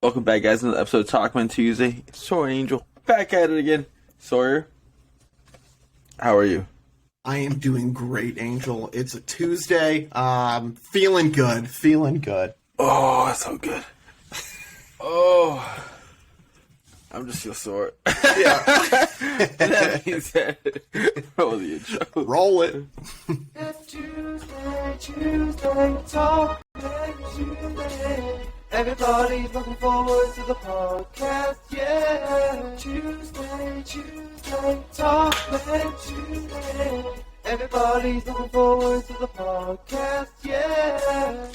Welcome back, guys, to another episode of Talkmen Tuesday. Sawyer and Angel back at it again. Sawyer, how are you? I am doing great, Angel. It's a Tuesday. Feeling good. Feeling good. Oh, that's so good. Oh, I'm just feel sore. Yeah. That being said, roll the intro. Roll it. It's Tuesday, Talkmen Tuesday. Everybody's looking forward to the podcast, yeah. Tuesday, Talkmen Tuesday. Everybody's looking forward to the podcast, yeah.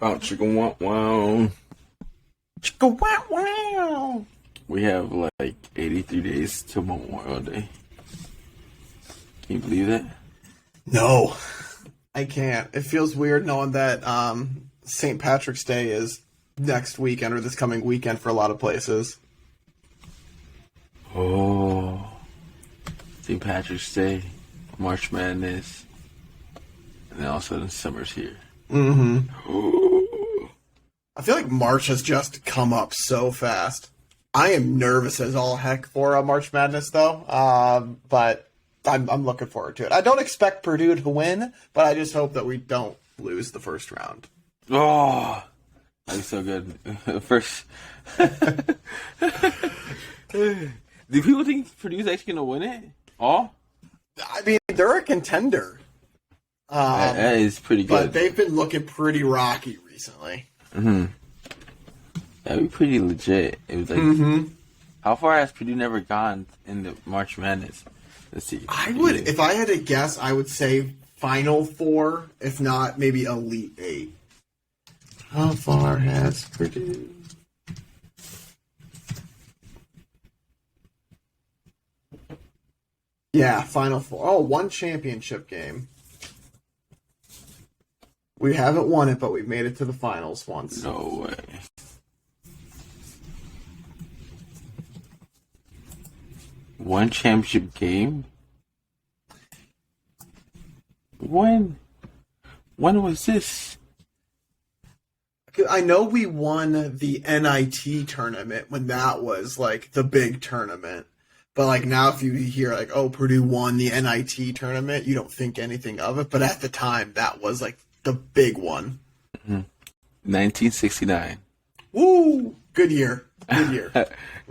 Wow, chicken wow wow. Chicka wow wow. We have like 83 days till Memorial Day. Can you believe that? No, I can't. It feels weird knowing that St. Patrick's Day is next weekend or this coming weekend for a lot of places. Oh, St. Patrick's Day, March Madness, and then all of a sudden summer's here. Mm-hmm. Oh. I feel like March has just come up so fast. I am nervous as all heck for March Madness, though. But I'm looking forward to it. I don't expect Purdue to win, but I just hope that we don't lose the first round. Oh, that'd be so good. First, do people think Purdue's actually gonna win it? All? I mean, they're a contender. That is pretty good. But they've been looking pretty rocky recently. Mm-hmm. That'd be pretty legit. It was like, How far has Purdue never gone in the March Madness? Let's see. If I had to guess, I would say Final Four, if not maybe Elite Eight. How far has Purdue? Yeah, Final Four. Oh, one championship game. We haven't won it, but we've made it to the finals once. No way. One championship game? When was this? I know we won the NIT tournament when that was like the big tournament. But like now if you hear like, oh, Purdue won the NIT tournament, you don't think anything of it. But at the time, that was like the big one. 1969. Woo! Good year. Good year.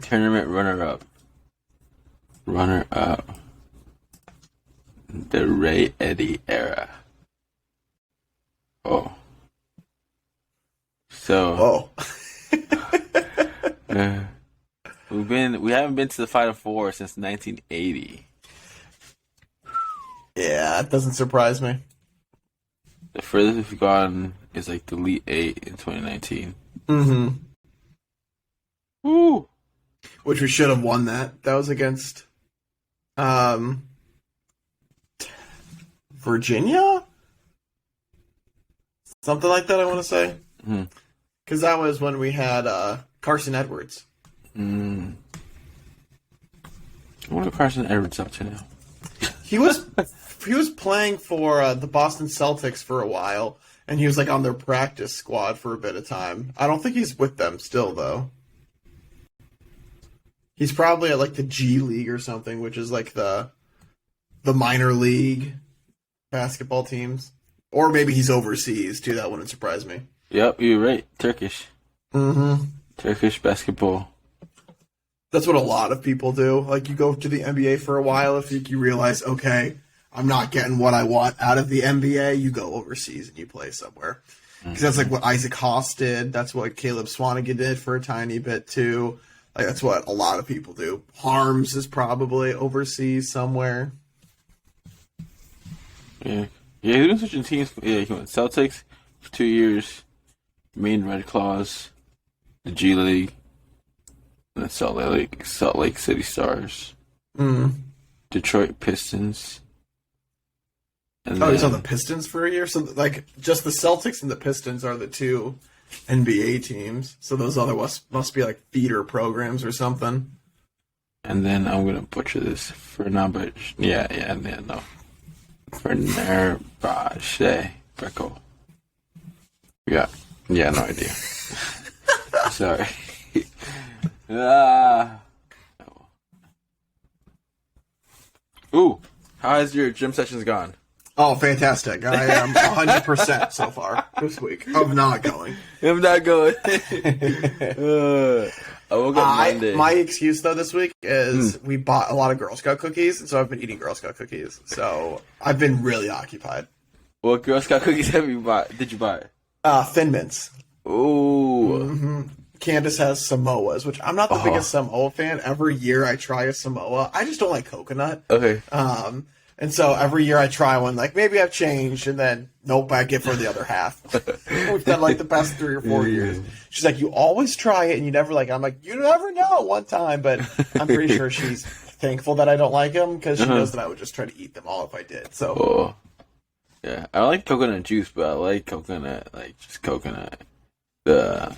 Tournament runner-up. Runner-up. The Ray Eddy era. Oh. So. Oh. we haven't been to the Final Four since 1980. Yeah, it doesn't surprise me. The furthest we've gone is like the Elite Eight in 2019. Mm-hmm. Woo! Which we should have won that. That was against Virginia? Something like that, I want to say. Because that was when we had Carson Edwards. I wonder what Carson Edwards up to now. He was playing for the Boston Celtics for a while, and he was like on their practice squad for a bit of time. I don't think he's with them still, though. He's probably at like the G League or something, which is like the minor league basketball teams. Or maybe he's overseas, too. That wouldn't surprise me. Yep, you're right. Turkish. Mm-hmm. Turkish basketball. That's what a lot of people do. Like, you go to the NBA for a while, if you realize, okay, I'm not getting what I want out of the NBA, you go overseas and you play somewhere. Because that's like what Isaac Haas did. That's what Caleb Swanigan did for a tiny bit, too. Like, that's what a lot of people do. Harms is probably overseas somewhere. Yeah. Yeah, he's been switching teams. Yeah, he went Celtics for 2 years, Maine Red Claws, the G League, and the Salt Lake City Stars, Detroit Pistons. And he's on the Pistons for a year? So, like, just the Celtics and the Pistons are the two NBA teams. So those other must be, like, feeder programs or something. And then I'm going to butcher this for now, but yeah, no. Fenerbahce. Greco. Yeah, no idea. Sorry. Ah. Ooh, how has your gym sessions gone? Oh, fantastic. I am 100% so far this week of not going. I'm not going. I woke up Monday. My excuse, though, this week is we bought a lot of Girl Scout cookies, and so I've been eating Girl Scout cookies. So I've been really occupied. What Girl Scout cookies have you bought? Did you buy? Thin Mints. Ooh. Candace has Samoas, which I'm not the biggest Samoa fan. Every year I try a Samoa. I just don't like coconut. Okay. And so every year I try one, like maybe I've changed, and then nope, I get for the other half. We've done like the past 3 or 4 years. She's like, you always try it and you never like it. I'm like, you never know one time, but I'm pretty sure she's thankful that I don't like them because she knows that I would just try to eat them all if I did. So yeah, I like coconut juice, but I like coconut, like just coconut, the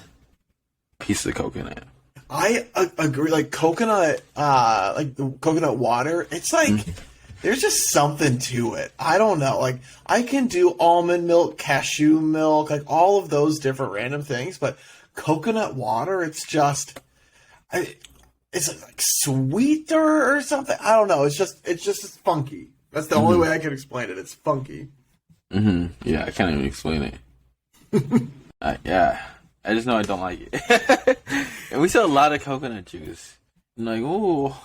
piece of coconut. I agree. Like coconut, like the coconut water, it's like there's just something to it. I don't know. Like I can do almond milk, cashew milk, like all of those different random things, but coconut water, it's just, it's like sweeter or something. I don't know. It's just funky. That's the only way I can explain it. It's funky. Yeah, I can't even explain it. Yeah. I just know I don't like it. And we sell a lot of coconut juice. I'm like, oh,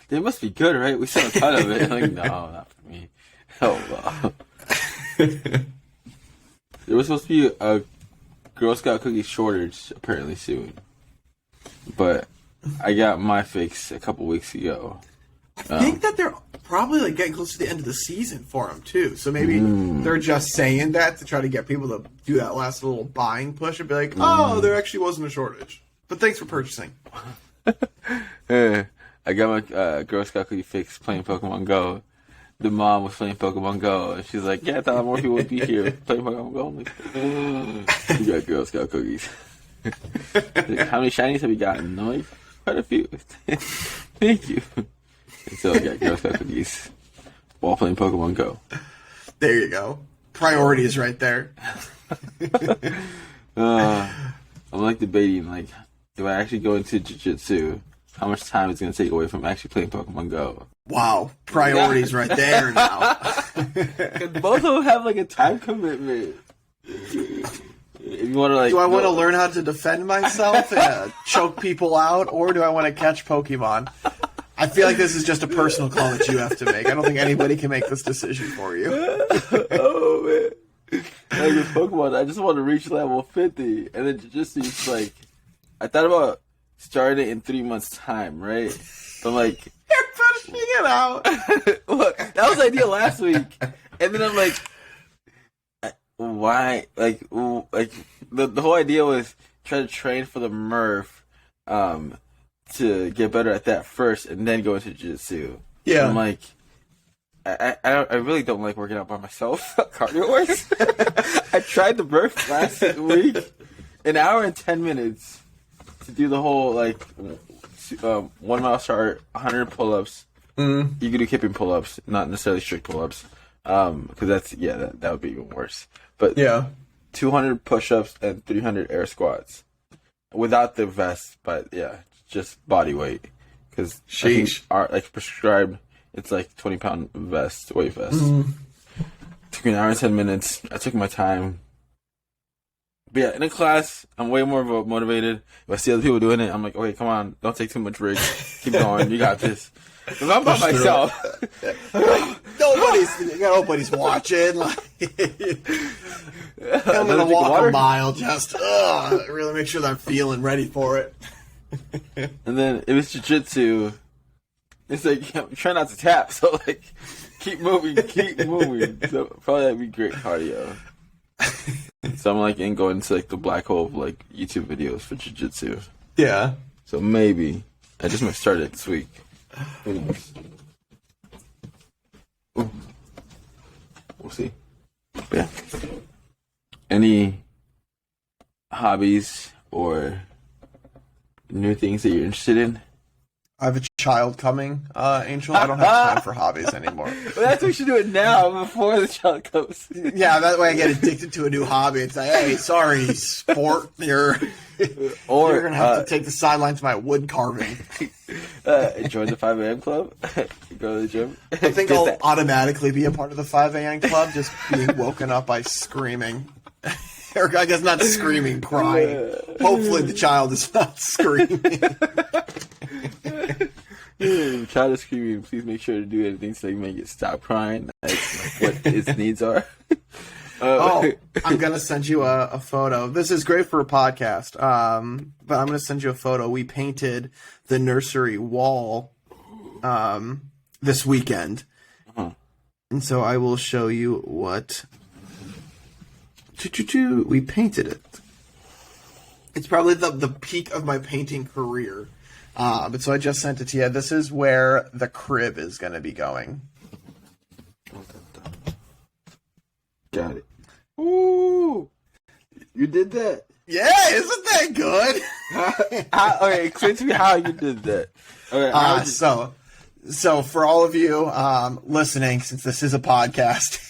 they must be good, right? We sell a ton of it. I'm like, no, not for me. Oh, wow. There was supposed to be a Girl Scout cookie shortage apparently soon. But I got my fix a couple weeks ago. I think that they're probably like getting close to the end of the season for them too. So maybe they're just saying that to try to get people to do that last little buying push and be like, "Oh, there actually wasn't a shortage." But thanks for purchasing. I got my Girl Scout cookie fix playing Pokemon Go. The mom was playing Pokemon Go, and she's like, "Yeah, I thought more people would be here playing Pokemon Go." I'm like, "You got Girl Scout cookies." Like, how many shinies have you gotten? I'm like, quite a few. Thank you. And so I got Girl Scout cookies while playing Pokemon Go. There you go. Priorities right there. I'm like debating, like, if I actually go into jiu-jitsu, how much time it's going to take away from actually playing Pokemon Go. Wow. Priorities right there now. Both of them have, like, a time commitment. If you want to, like, do I want to learn how to defend myself and choke people out, or do I want to catch Pokemon? I feel like this is just a personal call that you have to make. I don't think anybody can make this decision for you. Oh, man. Like with Pokemon, I just want to reach level 50. And then Jiu-Jitsu's like, I thought about starting it in 3 months' time, right? But I'm like, You're pushing it out. Look, that was the idea last week. And then I'm like, why? Like the whole idea was try to train for the Murph, to get better at that first, and then go into jiu-jitsu. Yeah, and I'm like, I really don't like working out by myself. Cardio-wise, I tried the Murph last week, an hour and 10 minutes to do the whole 1 mile start, 100 pull-ups. You can do kipping pull-ups, not necessarily strict pull-ups, because that would be even worse. But 200 push-ups and 300 air squats without the vest, but just body weight, because prescribed it's like 20-pound weight vest. Took me an hour and 10 minutes. I took my time. But yeah, in a class, I'm way more motivated. If I see other people doing it, I'm like, okay, come on, don't take too much risks. Keep going, you got this. If I'm by myself, nobody's watching. I'm gonna walk a mile, just really make sure that I'm feeling ready for it. And then if it's jiu-jitsu, it's like, try not to tap, so like keep moving. So probably that'd be great cardio. So I'm like going into like the black hole of like YouTube videos for jiu-jitsu. Yeah. So maybe I just might start it this week. Who knows? Ooh. We'll see. But yeah. Any hobbies or new things that you're interested in? I have a child coming, Angel. I don't have time for hobbies anymore. Well, that's what you should do it now before the child comes. Yeah, that way I get addicted to a new hobby. It's like, hey, sorry, sport, you're gonna have to take the sideline to my wood carving. Join the 5 a.m. club. Go to the gym. I think I'll automatically be a part of the 5 a.m. club, just being woken up by screaming. Or I guess not screaming, crying. Hopefully the child is not screaming. Child is screaming. Please make sure to do anything so you make it stop crying. That's what its needs are. I'm gonna send you a photo. This is great for a podcast, but I'm gonna send you a photo. We painted the nursery wall this weekend, and so I will show you what we painted it. It's probably the peak of my painting career. But so I just sent it to you. This is where the crib is going to be going. Got it. Ooh, you did that. Yeah, isn't that good? Okay, explain to me how you did that. Okay, So for all of you listening, since this is a podcast,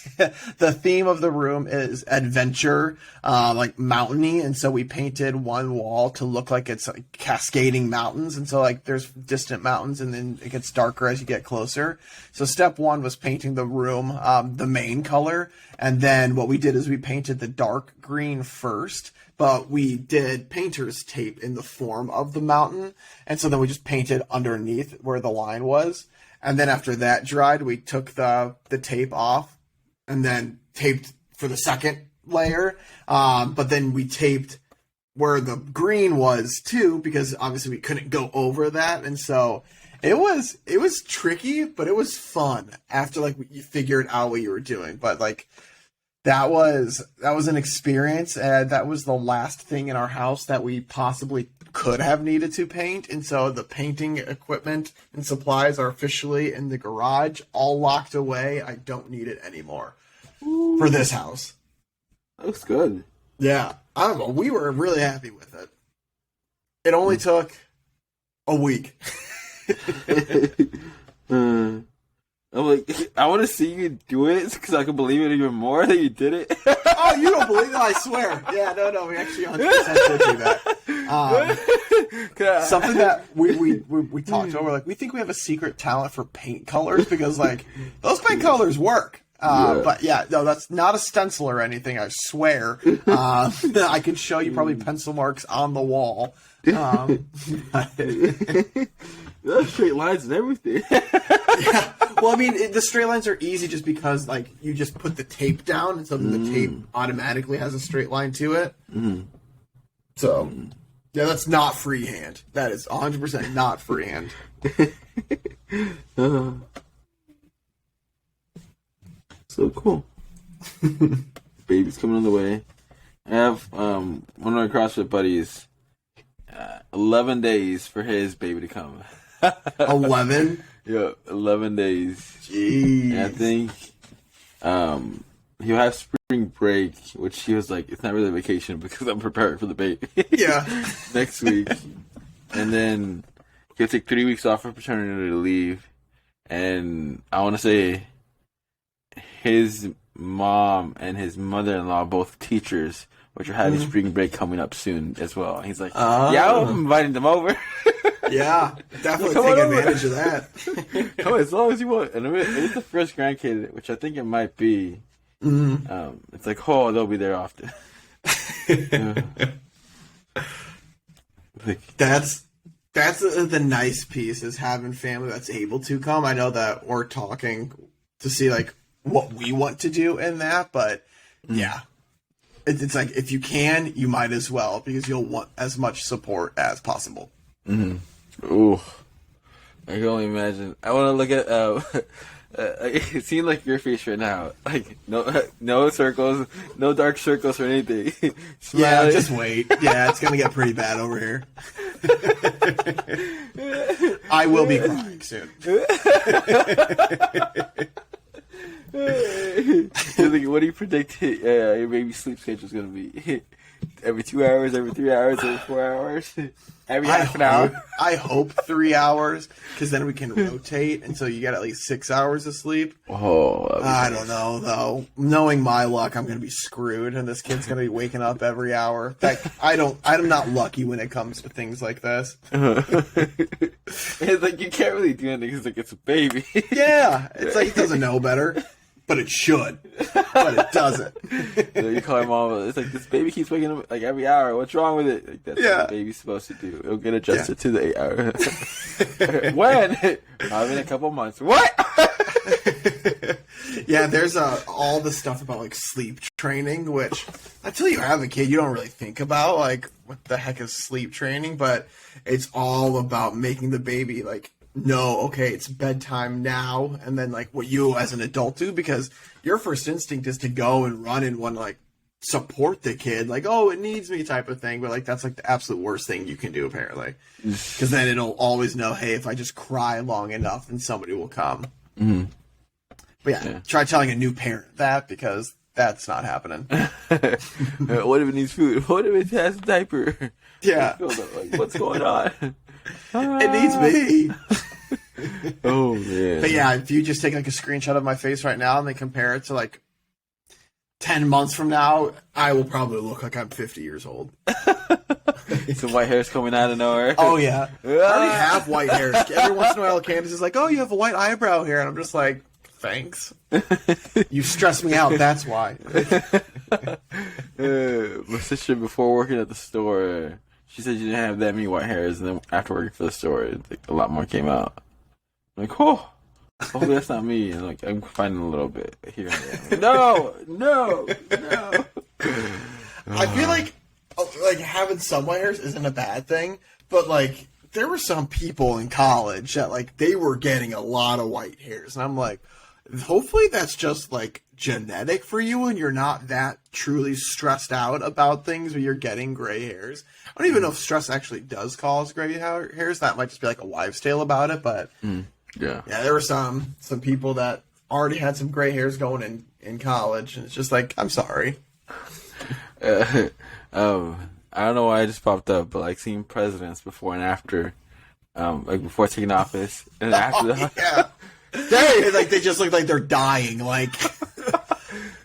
the theme of the room is adventure, like mountainy, and so we painted one wall to look like it's like cascading mountains, and so like there's distant mountains, and then it gets darker as you get closer. So step one was painting the room the main color, and then what we did is we painted the dark green first. But we did painter's tape in the form of the mountain. And so then we just painted underneath where the line was. And then after that dried, we took the tape off and then taped for the second layer. But then we taped where the green was too, because obviously we couldn't go over that. And so it was tricky, but it was fun after like you figured out what you were doing. But like, that was an experience, and that was the last thing in our house that we possibly could have needed to paint. And so the painting equipment and supplies are officially in the garage, all locked away. I don't need it anymore for this house. Looks good. Yeah, I don't know. We were really happy with it. It only took a week. I'm like, I want to see you do it because I can believe it even more that you did it. Oh, you don't believe it? I swear. Yeah, no, we actually 100% did do that. Something that we talked over, like, we think we have a secret talent for paint colors because, like, those paint colors work. But yeah, no, that's not a stencil or anything, I swear. I can show you probably pencil marks on the wall. There's straight lines and everything. Yeah. Well, I mean, the straight lines are easy just because, like, you just put the tape down, and so the tape automatically has a straight line to it. So, yeah, that's not freehand. That is 100% not freehand. So cool. Baby's coming on the way. I have one of my CrossFit buddies. 11 days for his baby to come. 11? Yeah, 11 days. Jeez. And I think he'll have spring break, which he was like, it's not really a vacation because I'm preparing for the baby. Yeah. Next week. And then he'll take 3 weeks off for paternity leave. And I want to say his mom and his mother-in-law, both teachers, which are having spring break coming up soon as well. And he's like, yeah, I'm inviting them over. Yeah, definitely take advantage of that. Come on, as long as you want. And it's the first grandkid, which I think it might be. It's like, oh, they'll be there often. That's the nice piece, is having family that's able to come. I know that we're talking to see like what we want to do in that, but yeah. It's like, if you can, you might as well, because you'll want as much support as possible. Ooh, I can only imagine. I want to look at it seems like your face right now. Like no circles, no dark circles or anything. Yeah, just wait. Yeah, it's gonna get pretty bad over here. I will be crying soon. What do you predict your baby's sleep schedule is going to be? Every 2 hours, every 3 hours, every 4 hours, every half an hour. I hope 3 hours, because then we can rotate until you get at least 6 hours of sleep. Oh, I don't know, though. Knowing my luck, I'm going to be screwed, and this kid's going to be waking up every hour. I'm not lucky when it comes to things like this. It's like you can't really do anything because it's a baby. Yeah, it's like it doesn't know better. But it should. But it doesn't. So you call your mom. It's like this baby keeps waking up like every hour. What's wrong with it? Like that's what the baby's supposed to do. It'll get adjusted to the 8 hour. When? Probably in a couple months. What? Yeah, there's all the stuff about like sleep training, which until you have a kid, you don't really think about like what the heck is sleep training. But it's all about making the baby like. No, okay, it's bedtime now, and then like what you as an adult do, because your first instinct is to go and run and want to like support the kid, like, oh, it needs me type of thing, but like that's like the absolute worst thing you can do apparently, because then it'll always know, hey, if I just cry long enough, then somebody will come. Mm-hmm. But yeah, try telling a new parent that, because that's not happening. What if it needs food? What if it has a diaper? Yeah, like, what's going on? It needs me. Oh man. But yeah, if you just take like a screenshot of my face right now and then compare it to like 10 months from now, I will probably look like I'm 50 years old. Some white hair's coming out of nowhere. Oh yeah. I already have white hair. Every once in a while Candace is like, oh, you have a white eyebrow here, and I'm just like, thanks. You stress me out, that's why. My sister, before working at the store, she said she didn't have that many white hairs, and then after working for the store, like, a lot more came out. I'm like, oh, hopefully that's not me. And like, I'm finding a little bit here and there. Like, no. I feel like having some white hairs isn't a bad thing, but like there were some people in college that like they were getting a lot of white hairs, and I'm like, hopefully that's just like genetic for you and you're not that truly stressed out about things where you're getting gray hairs. I don't even know if stress actually does cause gray hairs. That might just be like a wives' tale about it, but yeah, there were some people that already had some gray hairs going in college, and it's just like, I'm sorry. I don't know why it just popped up, but like seeing presidents before and after, like before taking office and after they just look like they're dying, like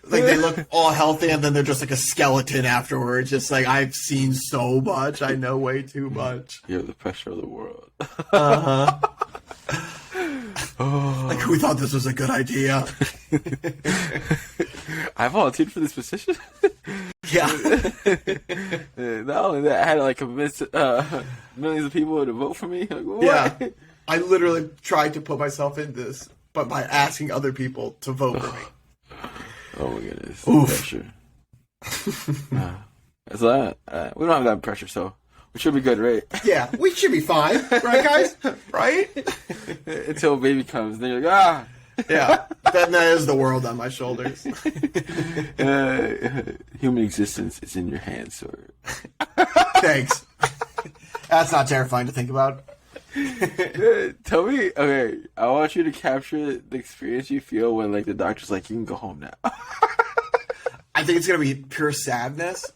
they look all healthy, and then they're just like a skeleton afterwards. Just like, I've seen so much, I know way too much. You're the pressure of the world. Like, who thought this was a good idea? I volunteered for this position. Yeah. Not only that, I had like convince millions of people to vote for me. Like, what? Yeah. I literally tried to put myself in this, but by asking other people to vote for me. Oh my goodness. Oof. Pressure. So we don't have that pressure, so we should be good, right? Yeah, we should be fine, right, guys? Right? Until baby comes, then you're like, ah. Yeah, then that is the world on my shoulders. Human existence is in your hands, sir. Thanks. That's not terrifying to think about. Tell me, okay, I want you to capture the experience you feel when, like, the doctor's like, you can go home now. I think it's going to be pure sadness,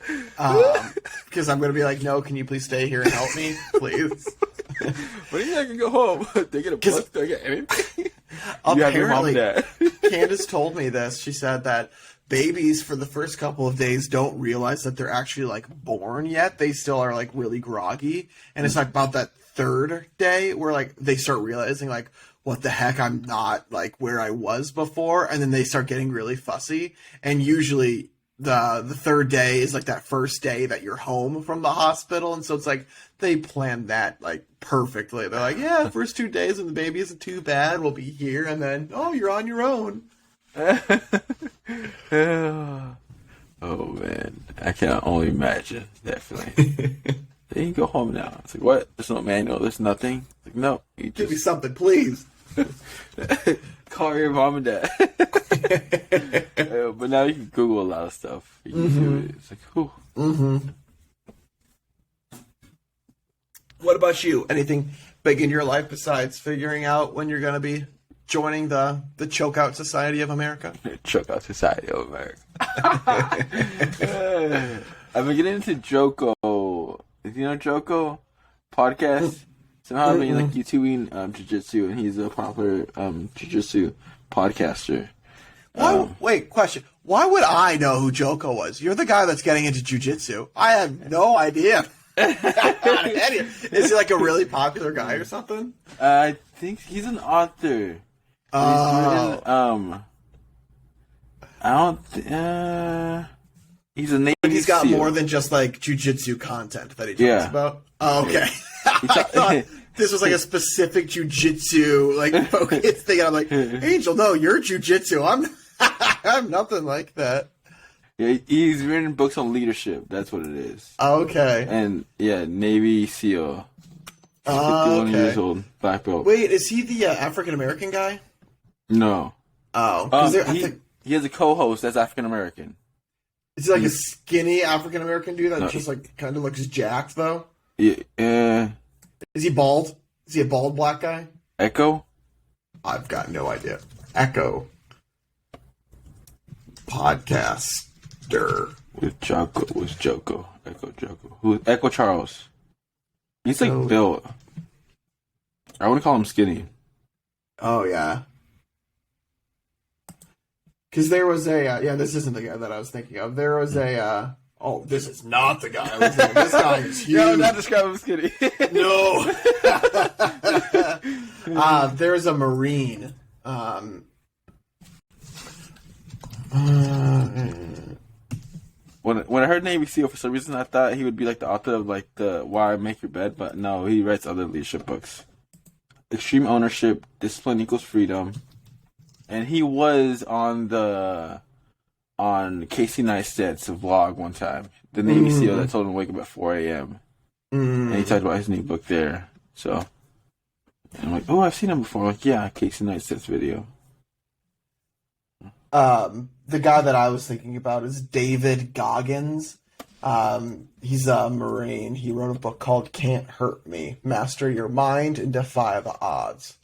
because I'm going to be like, no, can you please stay here and help me, please? When are you not going to go home? They get a book, they get anything? Apparently, you have your mom and dad. Candace told me this. She said that babies, for the first couple of days, don't realize that they're actually, like, born yet. They still are, like, really groggy. And it's like about that third day where, like, they start realizing, like, what the heck, I'm not, like, where I was before. And then they start getting really fussy. And usually the third day is, like, that first day that you're home from the hospital. And so it's like they planned that, like, perfectly. They're like, yeah, first 2 days when the baby isn't too bad, we'll be here. And then, oh, you're on your own. Oh man, I can only imagine that feeling. They can go home now. It's like, what? There's no manual. There's nothing. It's like, no, you just Give me something, please. call your mom and dad. But now you can Google a lot of stuff. You can do it. It's like, whew. What about you? Anything big in your life besides figuring out when you're going to be joining the Chokeout Society of America? Choke out Society of America. I've been getting into Joko. Do you know Joko podcast? Somehow I've been like YouTubing jiu-jitsu, and he's a popular jiu-jitsu podcaster. Wait, question. Why would I know who Joko was? You're the guy that's getting into jiu-jitsu. I have no idea. Is he like a really popular guy or something? I think he's an author. Oh. I don't. He's a Navy But he's got SEAL. more than just like jiu-jitsu content that he talks about. Oh, okay. I thought this was like a specific jiu-jitsu like focus thing. I'm like, Angel, no, you're jiu-jitsu. I'm nothing like that. Yeah, he's written books on leadership. That's what it is. Okay. And yeah, Navy SEAL. 51 years old, black belt. Wait, is he the African American guy? No. Oh, 'cause he has a co-host that's African American. is he like a skinny African American dude that just like kind of looks jacked though? Yeah. Is he bald? Is he a bald black guy? Echo. I've got no idea. Echo podcaster. With Joko. Echo Joko. Who? Echo Charles. He's like built. I want to call him skinny. Oh yeah. Because there was a this isn't the guy that I was thinking of. There was a this is not the guy I was thinking. This guy is huge. No, not describe him skinny. No. There's a Marine. When I heard Navy SEAL, for some reason I thought he would be like the author of like the Why Make Your Bed, but no, he writes other leadership books. Extreme Ownership, Discipline Equals Freedom, and he was on Casey Neistat's vlog one time. The Navy SEAL that told him to wake up at 4 a.m. And he talked about his new book there. So and I'm like, oh, I've seen him before. Like, yeah, Casey Neistat's video. The guy that I was thinking about is David Goggins. He's a Marine. He wrote a book called Can't Hurt Me. Master Your Mind and Defy the Odds.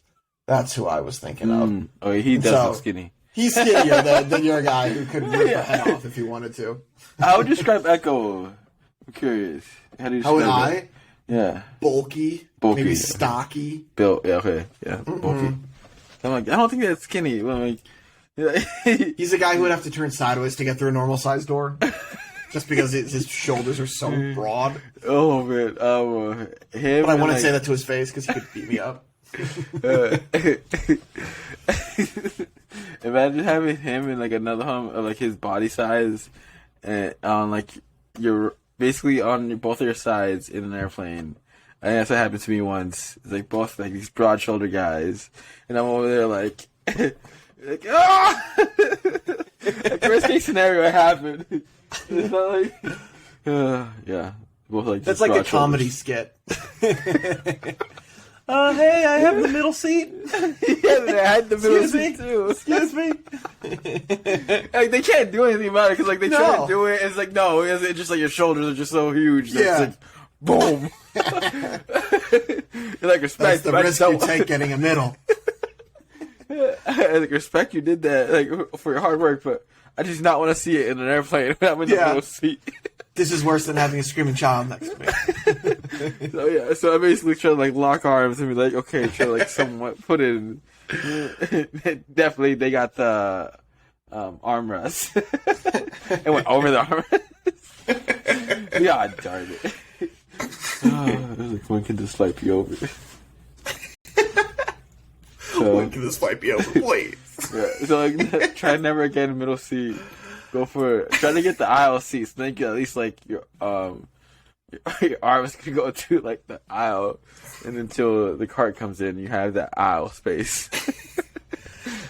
That's who I was thinking of. Oh, he does look skinny. He's skinnier than your guy who could rip a head off if he wanted to. How would you describe Echo? I'm curious. How do you How describe would it? I? Yeah. Bulky. Maybe stocky. Built. Yeah, okay. Yeah, bulky. I'm like, I don't think that's skinny. I'm like, He's a guy who would have to turn sideways to get through a normal size door. Just because his shoulders are so broad. Oh, man. Him. But I wouldn't say that to his face because he could beat me up. Imagine having him in like another home of like his body size and on like you're basically on both of your sides in an airplane. I think that's what happened to me once. It's like both like these broad shoulder guys, and I'm over there like, like like worst case scenario, it happened. It's not like, yeah, both like that's like a comedy skit. Hey, I have the middle seat. Yeah, I had the middle seat too. Excuse me. Like they can't do anything about it because like they try to do it. And it's like no, it's just like your shoulders are just so huge. That it's like boom. You're like respect. That's the risk you take getting a middle. I like respect you did that like for your hard work, but I just not want to see it in an airplane when I'm in the middle seat. This is worse than having a screaming child next to me. So I basically try to like lock arms and be like, okay, try to like somewhat put it in. Definitely, they got the armrest. It went over the armrest. Yeah, darn it. It was like, when can this fight be over? When can this fight be over, please? Yeah, so like, try never again in middle seat. Go for it. Try to get the aisle seats. Then you get at least like your arms can go to like the aisle, and until the cart comes in, you have that aisle space.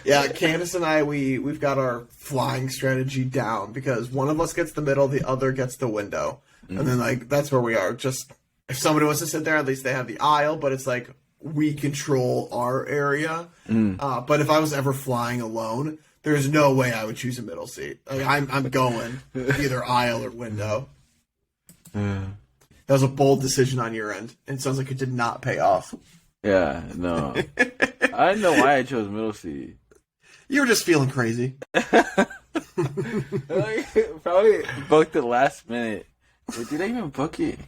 Yeah, Candace and I, we've got our flying strategy down because one of us gets the middle, the other gets the window, and then like that's where we are. Just if somebody wants to sit there, at least they have the aisle, but it's like we control our area. But if I was ever flying alone, there's no way I would choose a middle seat. Like, I'm going either aisle or window. That was a bold decision on your end, and it sounds like it did not pay off. Yeah, no. I didn't know why I chose middle seat. You were just feeling crazy. Probably booked the last minute. Wait, did I even book it?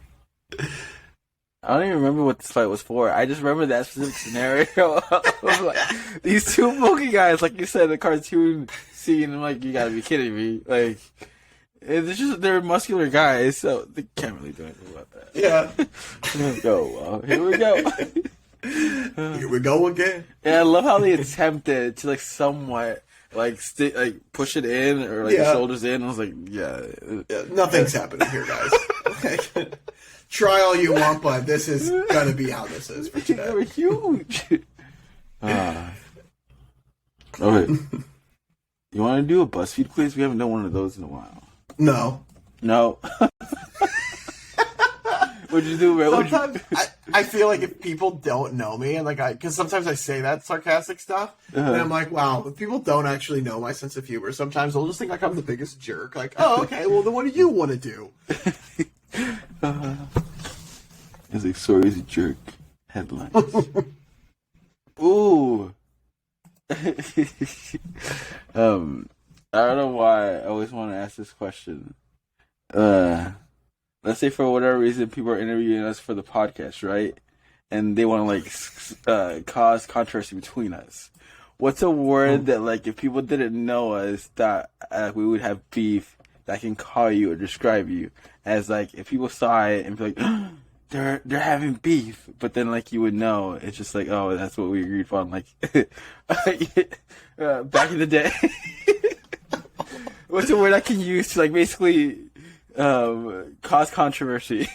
I don't even remember what this fight was for. I just remember that specific scenario. Of like, these two bulky guys, like you said, the cartoon scene. I'm like, you gotta be kidding me! Like, it's just they're muscular guys, so they can't really do anything about that. Yeah. Well, here we go. Here we go again. Yeah, I love how they attempted to like somewhat like push it in or like the shoulders in. I was like, yeah, nothing's happening here, guys. Try all you want, but this is gonna be how this is for today. They're huge. Okay. You want to do a BuzzFeed quiz? We haven't done one of those in a while. No. What'd you do, man? Sometimes I feel like if people don't know me, and like because sometimes I say that sarcastic stuff, and I'm like, wow, if people don't actually know my sense of humor, sometimes they'll just think like I'm the biggest jerk. Like, oh, okay, well then what do you want to do? It's like stories a jerk headlines. Ooh. I don't know why I always want to ask this question. Let's say for whatever reason people are interviewing us for the podcast, right? And they want to like cause controversy between us. What's a word that like if people didn't know us that we would have beef that I can call you or describe you as like if people saw it and be like they're having beef, but then like you would know it's just like oh that's what we agreed upon like back in the day. What's a word I can use to like basically cause controversy?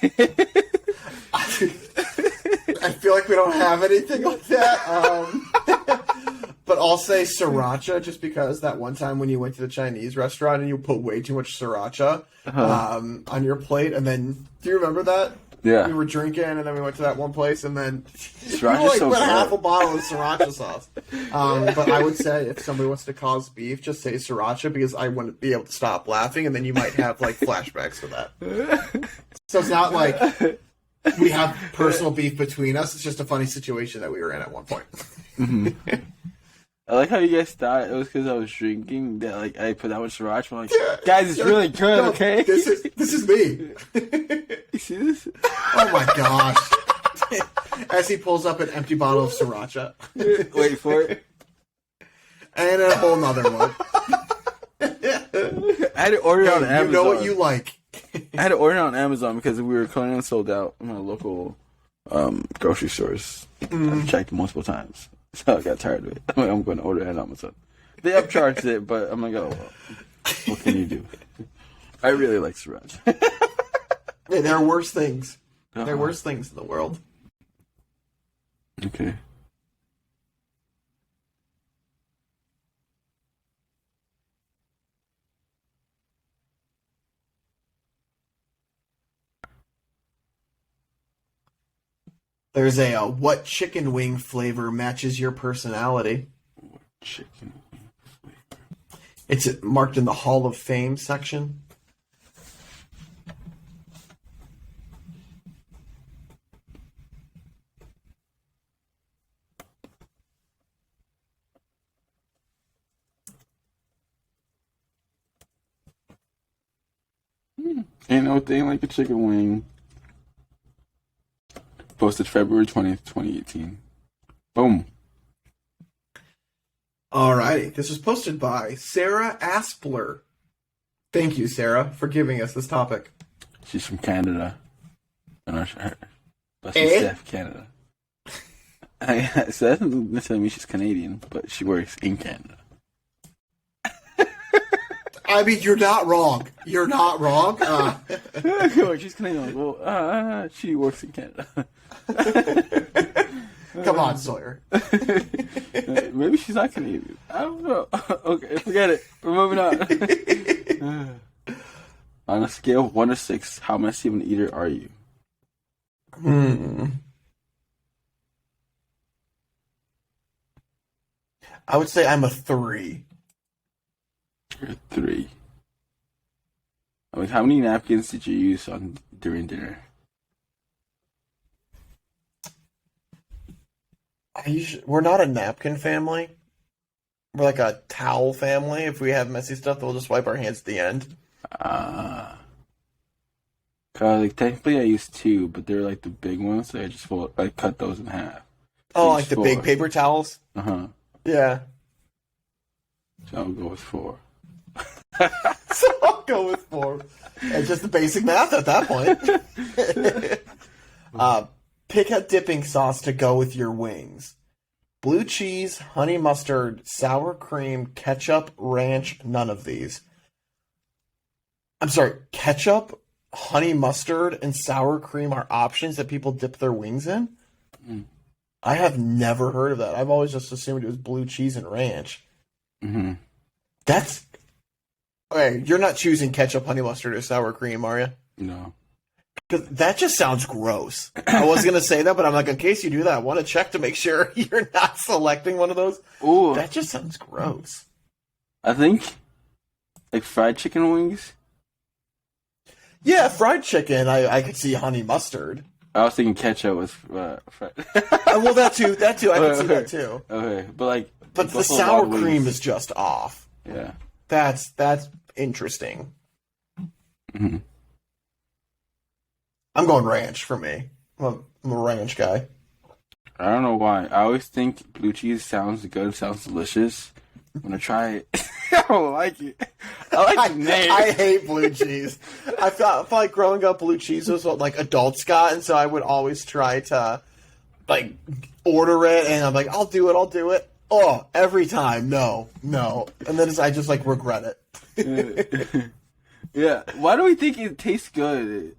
I feel like we don't have anything like that. But I'll say sriracha just because that one time when you went to the Chinese restaurant and you put way too much sriracha on your plate, and then do you remember that? Yeah. We were drinking, and then we went to that one place, and then Sriracha's like so put good. half a bottle of sriracha sauce. But I would say if somebody wants to cause beef, just say sriracha because I wouldn't be able to stop laughing, and then you might have like flashbacks for that. So it's not like we have personal beef between us. It's just a funny situation that we were in at one point. Mm-hmm. I like how you guys thought it was because I was drinking that like I put that much sriracha. I'm like, guys, it's really good, No, okay? This is me. You see this? Oh my gosh. As he pulls up an empty bottle of sriracha. Wait for it. And a whole nother one. I had to order it on Amazon. You know what you like. I had to order it on Amazon because we were currently sold out in my local grocery stores. I've checked multiple times. So I got tired of it. I'm like, I'm going to order it on Amazon. They upcharged it, but I'm like, oh, well, what can you do? I really like sriracha. Hey, there are worse things. There are worse things in the world. Okay. There's a what chicken wing flavor matches your personality. Chicken. It's marked in the Hall of Fame section. Ain't no thing like a chicken wing. Posted February 20th, 2018. Boom. Alrighty. This was posted by Sarah Aspler. Thank you, Sarah, for giving us this topic. She's from Canada. I'm not sure. But Eh? she's Steph, Canada. So that doesn't necessarily mean she's Canadian, but she works in Canada. I mean, you're not wrong. You're not wrong. She's Canadian. Like, well, she works in Canada. Come on, Sawyer. Maybe she's not Canadian. I don't know. Okay, forget it. We're moving on. On a scale of 1 to 6, how messy of an eater are you? I would say I'm a 3. You're a 3. I mean, how many napkins did you use during dinner? We're not a napkin family. We're like a towel family. If we have messy stuff, we'll just wipe our hands at the end. Like technically I used two, but they're like the big ones. So I cut those in half. Oh, Use like the four. big paper towels? Uh-huh. Yeah. So I'll go with 4. So I'll go with 4. It's just the basic math at that point. Pick a dipping sauce to go with your wings. Blue cheese, honey mustard, sour cream, ketchup, ranch, none of these. I'm sorry, ketchup, honey mustard, and sour cream are options that people dip their wings in? Mm. I have never heard of that. I've always just assumed it was blue cheese and ranch. Mm-hmm. That's... Okay, you're not choosing ketchup, honey mustard, or sour cream, are you? No. Because that just sounds gross. I was going to say that, but I'm like, in case you do that, I want to check to make sure you're not selecting one of those. Ooh. That just sounds gross. I think, like, fried chicken wings. Yeah, fried chicken, I could see honey mustard. I was thinking ketchup was fried. Well, that too, I could see that too. Okay, but like... But the Buffalo sour Wild cream Wings. is just off. Yeah. That's interesting. Mm-hmm. I'm going ranch for me. I'm a ranch guy. I don't know why. I always think blue cheese sounds good, sounds delicious. When I try it, I don't like it. I like the name. I hate blue cheese. I felt like growing up, blue cheese was what like adults got, and so I would always try to like order it, and I'm like, I'll do it. Oh, every time, no, and then I just like regret it. Yeah. Why do we think it tastes good?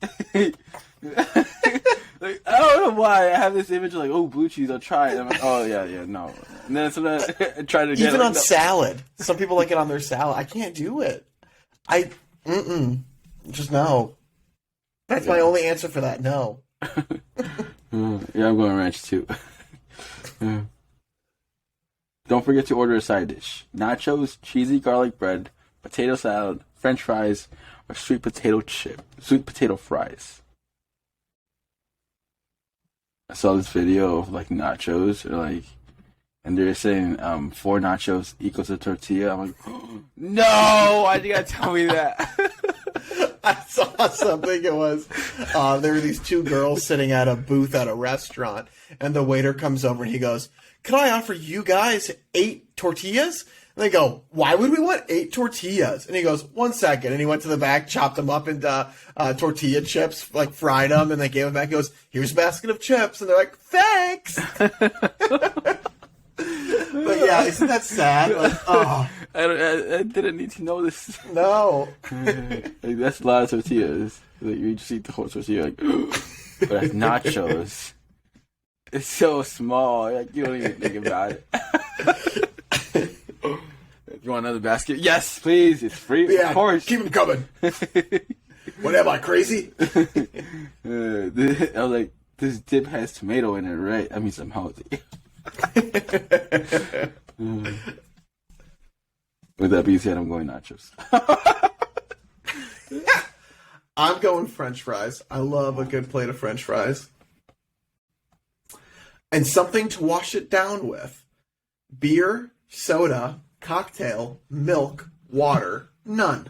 Like, I don't know why I have this image of like, oh, blue cheese, I'll try it. I'm like, oh yeah, no. And then sometimes I try to get Even like, on no. salad, some people like it on their salad. I can't do it. Just no. That's my only answer for that. No. Yeah, I'm going ranch too. Yeah. Don't forget to order a side dish: nachos, cheesy garlic bread, potato salad, French fries, or sweet potato fries. I saw this video of like nachos, and they're saying 4 nachos equals a tortilla. I'm like, no, why'd you gotta tell me that? I saw something. It was there were these 2 girls sitting at a booth at a restaurant, and the waiter comes over and he goes, "Can I offer you guys 8 tortillas?" And they go, "Why would we want 8 tortillas?" And he goes, "1 second." And he went to the back, chopped them up into tortilla chips, like fried them, and they gave them back. He goes, "Here's a basket of chips." And they're like, "Thanks." But yeah, isn't that sad? Like, oh. I didn't need to know this. No. Like, that's a lot of tortillas. Like, you just eat the whole tortilla, like, but that's nachos. It's so small, like, you don't even think about it. You want another basket? Yes, please. It's free. Yeah, of course. keep them coming. What am I, crazy? I was like, this dip has tomato in it, right? That means I'm healthy. With that being said, I'm going nachos. I'm going French fries. I love a good plate of French fries. And something to wash it down with. Beer, soda, cocktail, milk, water, none.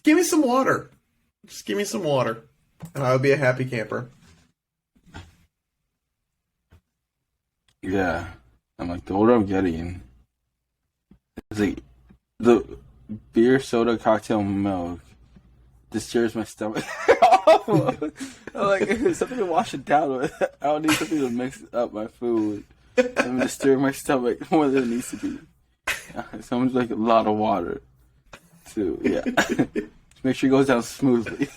Give me some water. Just give me some water. And I would be a happy camper. Yeah. I'm like, the older I'm getting, it's like, the beer, soda, cocktail, milk disturbs my stomach. I'm like, something to wash it down with. I don't need something to mix up my food. I'm disturbing my stomach more than it needs to be. So I'm just like a lot of water. Too, yeah. Just make sure it goes down smoothly.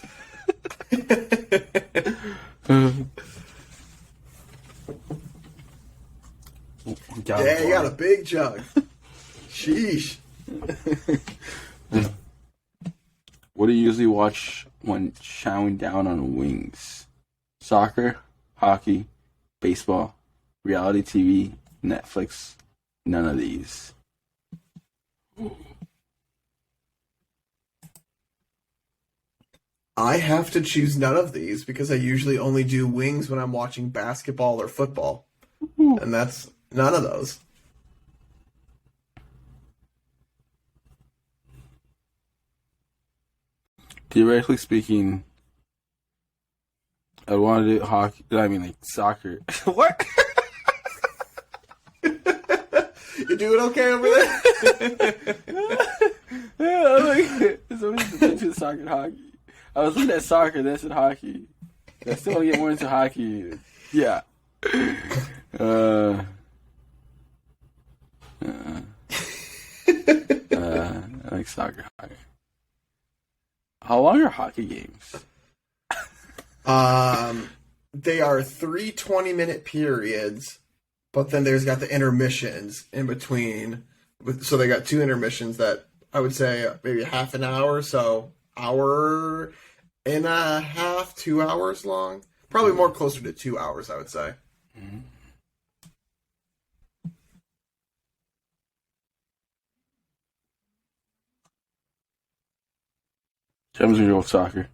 Yeah, you got a big jug. Sheesh. What do you usually watch when chowing down on wings? Soccer, hockey, baseball, reality TV, Netflix, none of these. I have to choose none of these because I usually only do wings when I'm watching basketball or football. And that's none of those. theoretically speaking, I want to do hockey. I mean, like soccer. What? You doing okay over there? Yeah, I'm like, somebody's into soccer and hockey. I was looking at soccer, then I said hockey. I still want to get more into hockey. Yeah. I like soccer. Hockey. How long are hockey games? They are 3 20-minute periods, but then there's got the intermissions in between. So they got 2 intermissions that I would say maybe half an hour, so hour and a half, 2 hours long. Probably more closer to 2 hours, I would say. Mm-hmm. Kevin's gonna go with soccer.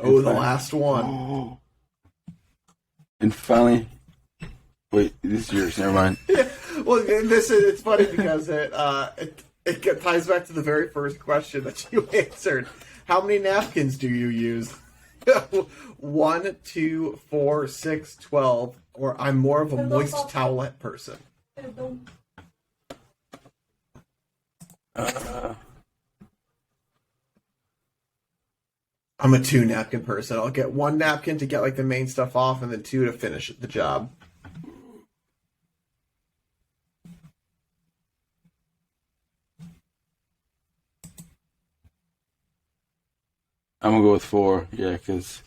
Oh, the last one. Oh. And finally, wait, this is yours. Never mind. Well, it's funny because it ties back to the very first question that you answered. How many napkins do you use? 1, 2, 4, 6, 12. Or I'm more of a moist towelette person. I'm a 2 napkin person. I'll get 1 napkin to get like the main stuff off, and then 2 to finish the job. I'm gonna go with 4. Yeah, because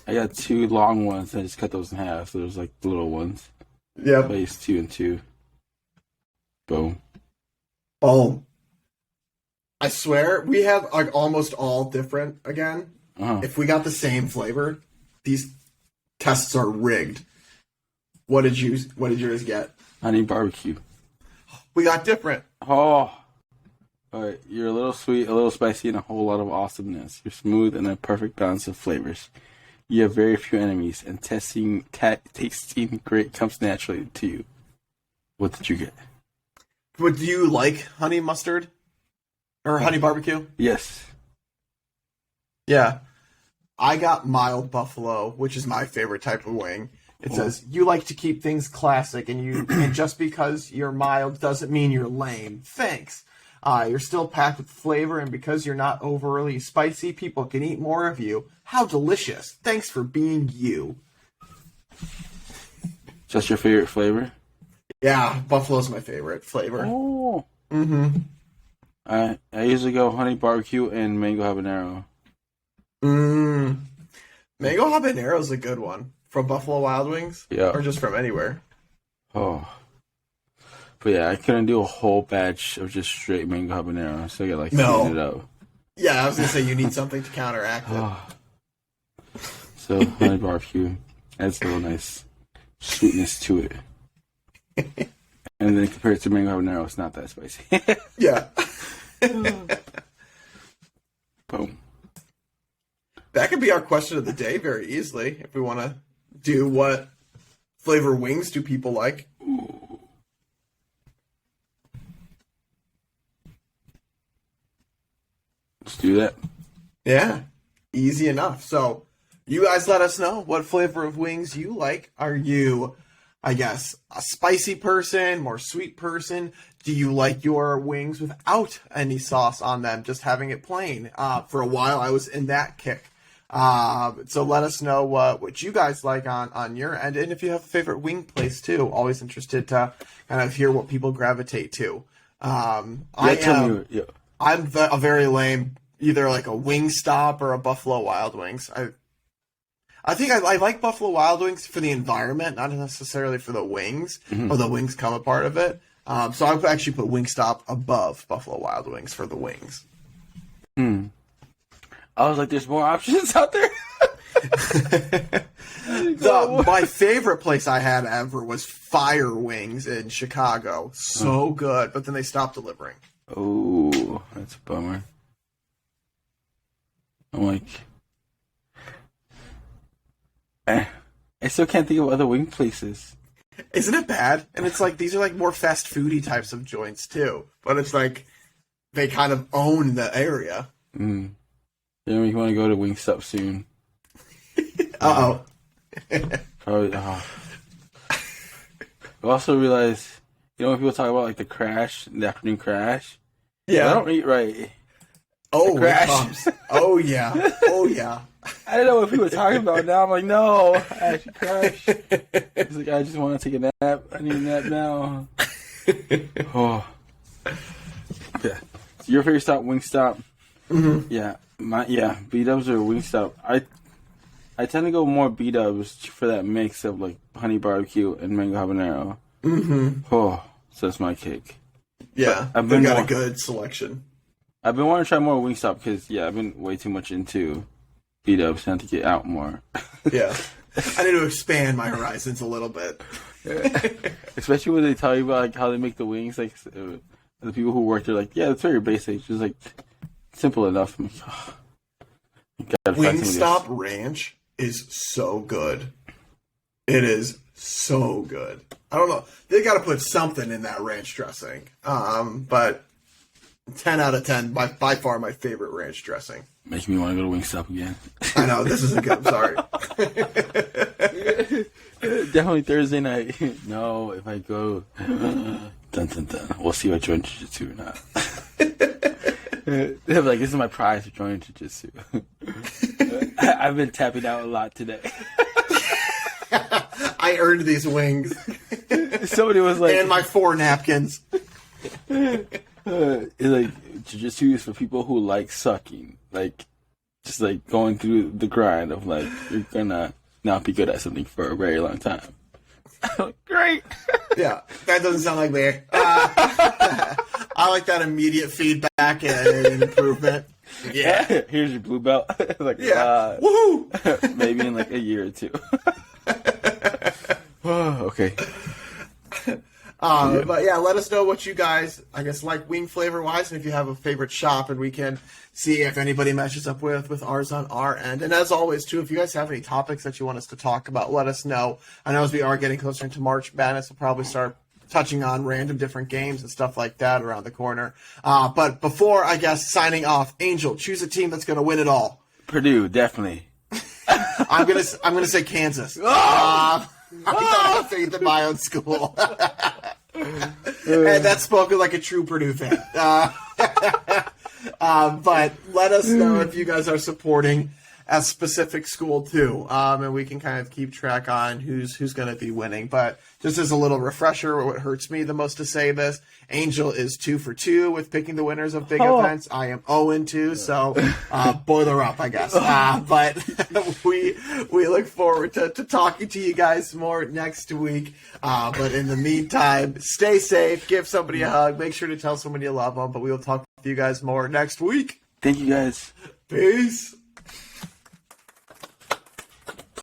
I got 2 long ones. And I just cut those in half. So there's like the little ones. Yep. I used 2 and 2. Boom. Boom. I swear we have like almost all different again. Uh-huh. If we got the same flavor, these tests are rigged. What did yours get? Honey barbecue. We got different. Oh. Alright, you're a little sweet, a little spicy, and a whole lot of awesomeness. You're smooth and a perfect balance of flavors. You have very few enemies, and tasting great comes naturally to you. What did you get? But do you like honey mustard? Or honey barbecue? Yes. Yeah. I got mild buffalo, which is my favorite type of wing. It says, you like to keep things classic, and just because you're mild doesn't mean you're lame. Thanks. You're still packed with flavor, and because you're not overly spicy, people can eat more of you. How delicious. Thanks for being you. Just your favorite flavor? Yeah, buffalo's my favorite flavor. Oh. Mm-hmm. I usually go honey barbecue and mango habanero. Mango habanero's a good one. From Buffalo Wild Wings? Yeah. Or just from anywhere? Oh. But yeah, I couldn't do a whole batch of just straight mango habanero. So I got like season it up. Yeah, I was going to say you need something to counteract it. So honey barbecue adds a little nice sweetness to it. And then compared to mango habanero, it's not that spicy. Yeah. Boom. That could be our question of the day very easily if we want to do what flavor wings do people like. Ooh. Let's do that. Yeah, easy enough. So you guys let us know what flavor of wings you like. Are you, I guess, a spicy person, more sweet person? Do you like your wings without any sauce on them, just having it plain? For a while, I was in that kick. So let us know what you guys like on your end, and if you have a favorite wing place too. Always interested to kind of hear what people gravitate to. I'm a very lame, either like a Wingstop or a Buffalo Wild Wings. I think I like Buffalo Wild Wings for the environment, not necessarily for the wings, or the wings come a part of it. So I would actually put Wingstop above Buffalo Wild Wings for the wings. I was like, there's more options out there. My favorite place I had ever was Fire Wings in Chicago. So good, but then they stopped delivering. Oh, that's a bummer. I'm like, I still can't think of other wing places. Isn't it bad? And it's like, these are like more fast foody types of joints too. But it's like, they kind of own the area. Yeah, you want to go to Wingstop soon. Uh-oh. Probably. I also realized, when people talk about like the afternoon crash. Yeah. I don't eat right. Oh, crash. it comes. Oh, yeah. Oh, yeah. I didn't know what people were talking about. Now I'm like, no, I actually crashed. It's like, I just want to take a nap. I need a nap now. Oh. Yeah. So your favorite stop, Wingstop? Mm-hmm. Yeah. B-dubs or Wingstop. I tend to go more B-dubs for that mix of like honey barbecue and mango habanero. Mm-hmm. Oh, so that's my kick. Yeah, I've they've been got a good selection. I've been wanting to try more Wingstop because, I've been way too much into B-dubs and I have to get out more. Yeah. I need to expand my horizons a little bit. Especially when they tell you about like how they make the wings. Like the people who work there, like, it's very basic. It's just like simple enough. I'm like, Wingstop Ranch is so good. It is so good. I don't know. They got to put something in that ranch dressing. But 10 out of 10, by far my favorite ranch dressing. Making me want to go to Wingstop again. I know, this isn't good. I'm sorry. Definitely Thursday night. No, if I go, dun dun dun. We'll see if I join jiu-jitsu or not. They're like, this is my prize for joining jiu-jitsu. I've been tapping out a lot today. I earned these wings. Somebody was like, and my 4 napkins. It's like jiu-jitsu is for people who like sucking, like just like going through the grind of like you're gonna not be good at something for a very long time. Great. Yeah, that doesn't sound like me. I like that immediate feedback and improvement. Yeah, here's your blue belt. Like, woohoo! Maybe in like a year or 2. Okay. But yeah, let us know what you guys, I guess, like wing flavor wise, and if you have a favorite shop, and we can see if anybody matches up with ours on our end. And as always, too, if you guys have any topics that you want us to talk about, let us know. I know as we are getting closer into March Madness, we'll probably start touching on random different games and stuff like that around the corner. But before, I guess, signing off, Angel, choose a team that's going to win it all. Purdue, definitely. I'm gonna say Kansas. I have faith in my own school. And that's spoken like a true Purdue fan. But let us know if you guys are supporting a specific school too, and we can kind of keep track on who's going to be winning. But just as a little refresher, what hurts me the most to say this, Angel is 2 for 2 with picking the winners of big events. I am 0-2, so boiler up, I guess. But we look forward to talking to you guys more next week. But in the meantime, stay safe, give somebody a hug, make sure to tell somebody you love them. But we will talk with you guys more next week. Thank you guys. Peace.